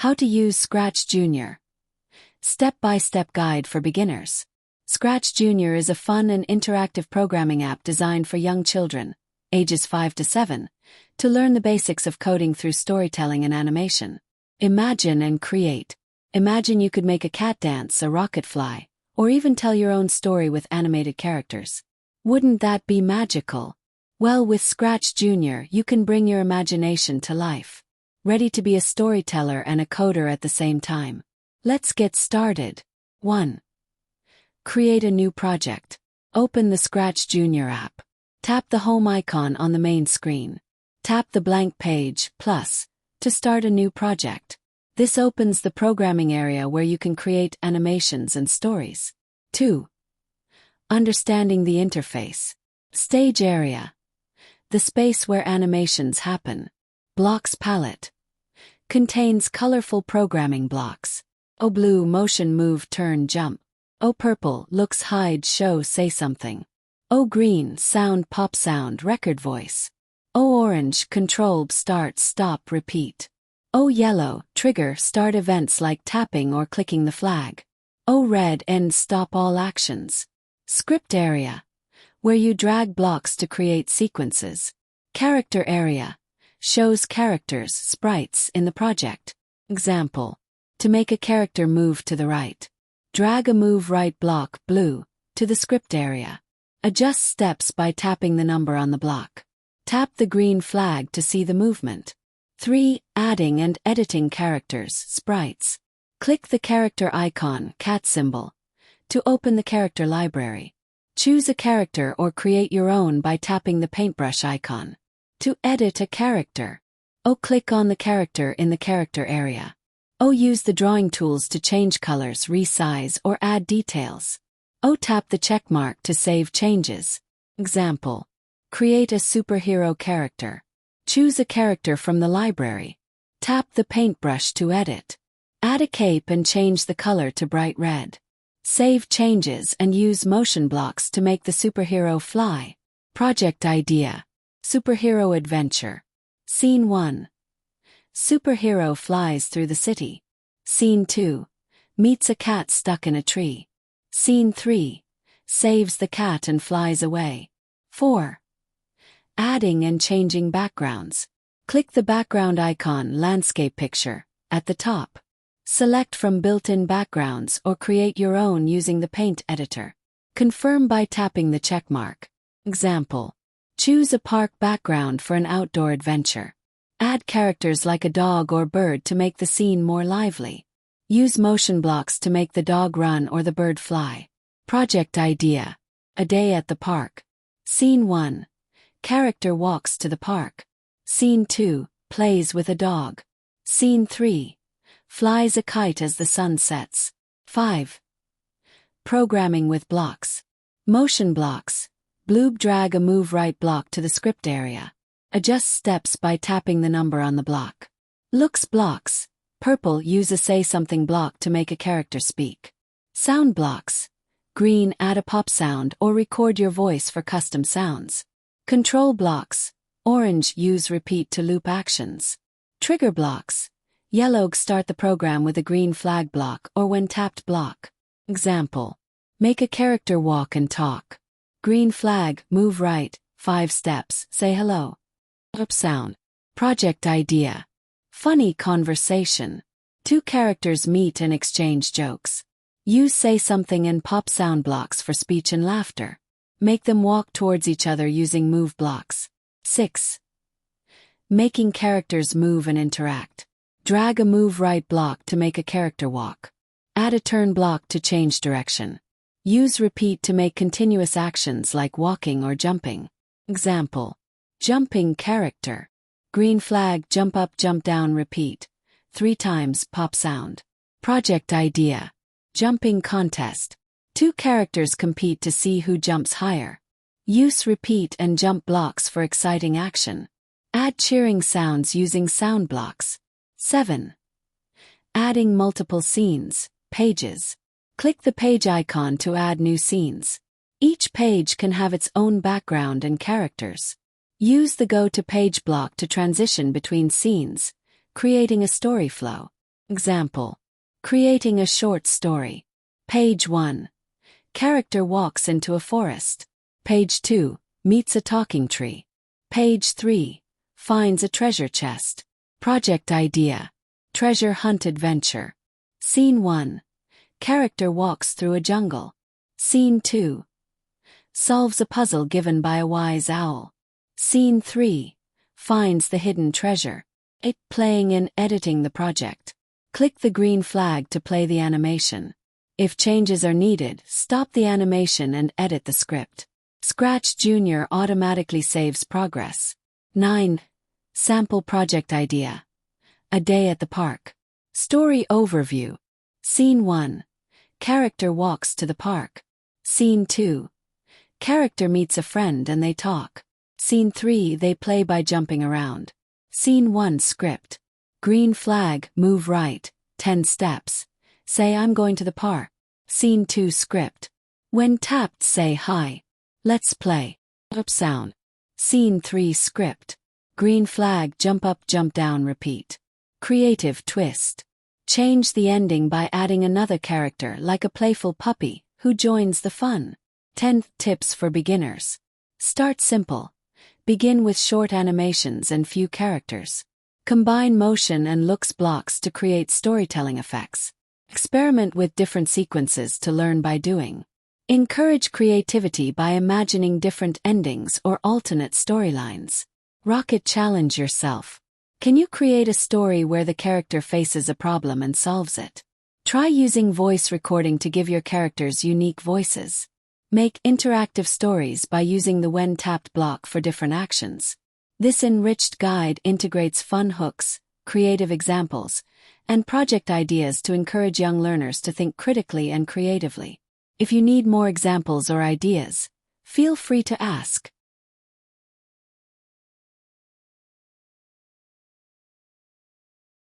How to use Scratch Junior. Step-by-step guide for beginners. Scratch Junior is a fun and interactive programming app designed for young children, ages 5 to 7, to learn the basics of coding through storytelling and animation. Imagine and create. Imagine you could make a cat dance, a rocket fly, or even tell your own story with animated characters. Wouldn't that be magical? Well, with Scratch Junior, you can bring your imagination to life. Ready to be a storyteller and a coder at the same time. Let's get started. 1. Create a new project. Open the Scratch Junior app. Tap the home icon on the main screen. Tap the blank page, plus, to start a new project. This opens the programming area where you can create animations and stories. 2. Understanding the interface. Stage area. The space where animations happen. Blocks palette. Contains colorful programming blocks. O blue, motion, move, turn, jump. O purple, looks, hide, show, say something. O green, sound, pop sound, record voice. O orange, control, start, stop, repeat. O yellow, trigger, start events like tapping or clicking the flag. O red, end, stop all actions. Script area, where you drag blocks to create sequences. Character area, shows characters, sprites, in the project. Example, to make a character move to the right. Drag a move right block, blue, to the script area. Adjust steps by tapping the number on the block. Tap the green flag to see the movement. 3. Adding and editing characters, sprites. Click the character icon, cat symbol, to open the character library. Choose a character or create your own by tapping the paintbrush icon. To edit a character. O click on the character in the character area. O use the drawing tools to change colors, resize, or add details. O tap the check mark to save changes. Example, create a superhero character. Choose a character from the library. Tap the paintbrush to edit. Add a cape and change the color to bright red. Save changes and use motion blocks to make the superhero fly. Project idea. Superhero adventure. Scene 1. Superhero flies through the city. Scene 2. Meets a cat stuck in a tree. Scene 3. Saves the cat and flies away. 4. Adding and changing backgrounds. Click the background icon, landscape picture, at the top. Select from built-in backgrounds or create your own using the paint editor. Confirm by tapping the check mark. Example, choose a park background for an outdoor adventure. Add characters like a dog or bird to make the scene more lively. Use motion blocks to make the dog run or the bird fly. Project idea. A day at the park. Scene 1. Character walks to the park. Scene 2. Plays with a dog. Scene 3. Flies a kite as the sun sets. 5. Programming with blocks. Motion blocks. Blue, drag a move right block to the script area. Adjust steps by tapping the number on the block. Looks blocks. Purple, use a say something block to make a character speak. Sound blocks. Green, add a pop sound or record your voice for custom sounds. Control blocks. Orange, use repeat to loop actions. Trigger blocks. Yellow, start the program with a green flag block or when tapped block. Example, make a character walk and talk. Green flag, move right, 5 steps, say hello. Up sound. Project idea. Funny conversation. 2 characters meet and exchange jokes. Use say something and pop sound blocks for speech and laughter. Make them walk towards each other using move blocks. 6. Making characters move and interact. Drag a move right block to make a character walk. Add a turn block to change direction. Use repeat to make continuous actions like walking or jumping. Example, jumping character. Green flag, jump up, jump down, repeat. 3 times, pop sound. Project idea. Jumping contest. 2 characters compete to see who jumps higher. Use repeat and jump blocks for exciting action. Add cheering sounds using sound blocks. 7. Adding multiple scenes, pages. Click the page icon to add new scenes. Each page can have its own background and characters. Use the Go to Page block to transition between scenes, creating a story flow. Example. Creating a short story. Page 1. Character walks into a forest. Page 2. Meets a talking tree. Page 3. Finds a treasure chest. Project idea. Treasure hunt adventure. Scene 1. Character walks through a jungle. Scene 2. Solves a puzzle given by a wise owl. Scene 3. Finds the hidden treasure. 8. Playing and editing the project. Click the green flag to play the animation. If changes are needed, stop the animation and edit the script. Scratch Junior automatically saves progress. 9. Sample project idea. A day at the park. Story overview. Scene 1. Character walks to the park. Scene 2. Character meets a friend and they talk. Scene 3. They play by jumping around. Scene 1 script. Green flag, move right, 10 steps. Say I'm going to the park. Scene 2 script. When tapped say hi. Let's play. Up sound. Scene 3 script. Green flag, jump up, jump down, repeat. Creative twist. Change the ending by adding another character like a playful puppy who joins the fun. 10 tips for beginners. Start simple. Begin with short animations and few characters. Combine motion and looks blocks to create storytelling effects. Experiment with different sequences to learn by doing. Encourage creativity by imagining different endings or alternate storylines. Rocket challenge yourself. Can you create a story where the character faces a problem and solves it? Try using voice recording to give your characters unique voices. Make interactive stories by using the when tapped block for different actions. This enriched guide integrates fun hooks, creative examples, and project ideas to encourage young learners to think critically and creatively. If you need more examples or ideas, feel free to ask.